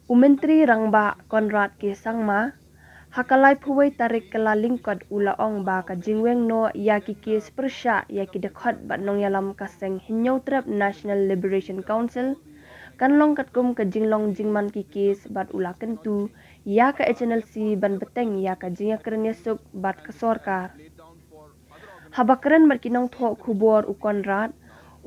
Myntri Rangbah Konrad ke sangma hakalai phuwai tarik kala lingkot ula ong ba ka jingweng no ya ki kes persya ya ki dekhot bat nong yalam kaseng hinyau trap National Liberation Council kan long kat kum ka jinglong jingman ki kes bat ula Kyntu ya ka HNLC ban bteng ya ka jingiakren iasuk bat ka sorkar habakren bat kinong tho khubor u Konrad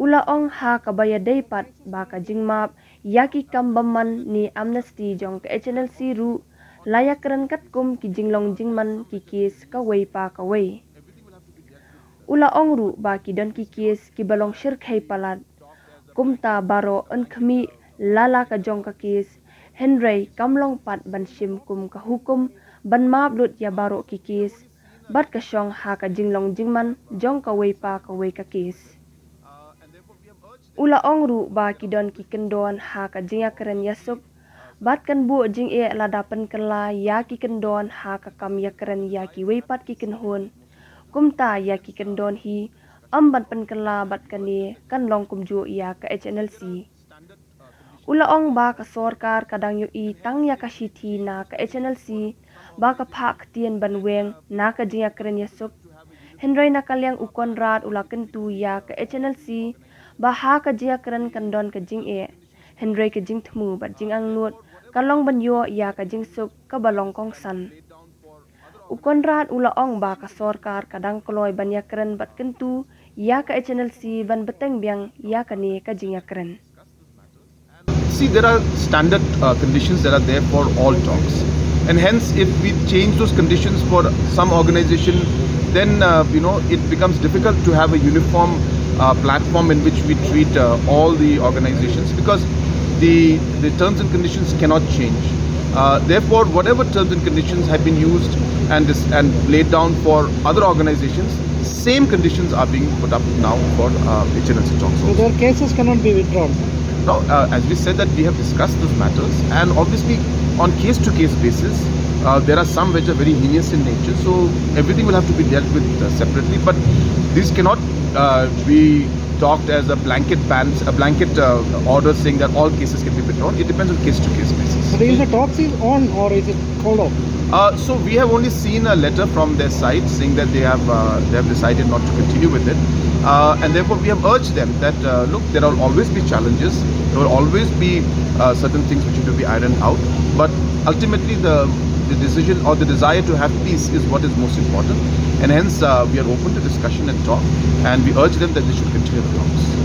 ula ong ha kabaya deipat ba ka jingmap yaki kambaman ni amnesty jong ka HNLC ru layakren kat kum ki jinglong jingman ki kes ka wei pa ka wei ula ong ru ba ki don ki kes ki balong shirkhai palat kumta baro an khmi lala ka jong ka kes henry kamlong pat ban shim kum ka hukum ban map lut ya baro ki kes bat ka shong ha ka jinglong jingman jong ka wei pa ka wei ka kes ula ong ru ba ki don ki kendon ha ka jingiakren iasuk bat kan bu jing e ladapan kala ya ki kendon ha ka kam yakren ya ki weipat ki kenhun kumta ya ki kendon hi amban pen kala bat kani kan long kumju ya ka HNLC ula ong ba ka sorkar kadang yu i tang ya ka shithi na ka HNLC ba ka phak tien ban weng na ka jingiakren iasuk henry na kalyang u Konrad ula Kyntu ya ka HNLC ba ha ka jingiakren kandon ka jing e henry ka jing thmu bat jing ang nut kalong ban yo ya ka jing suk ka balong kong san u Konrad ula ong ba ka sorkar kadang kloy ban yakren bat Kyntu ya ka HNLC ban beteng biang ya ka ni ka jingiakren. See, there are standard conditions that are there for all talks, and hence if we change those conditions for some organization, then it becomes difficult to have a uniform platform in which we treat all the organizations, because the terms and conditions cannot change. Therefore, whatever terms and conditions have been used and laid down for other organizations, same conditions are being put up now for HNLC talks. So their cases cannot be withdrawn. Now, as we said that we have discussed those matters, and obviously on case-to-case basis, there are some which are very heinous in nature, so everything will have to be dealt with separately. But this cannot be talked as a blanket ban, a blanket order saying that all cases can be withdrawn. It depends on case-to-case basis. But is the talks is on or is it called off? So we have only seen a letter from their side saying that they have decided not to continue with it, and therefore we have urged them that look, there will always be challenges, there will always be certain things which need to be ironed out, but ultimately the decision or the desire to have peace is what is most important, and hence we are open to discussion and talk, and we urge them that they should continue the talks.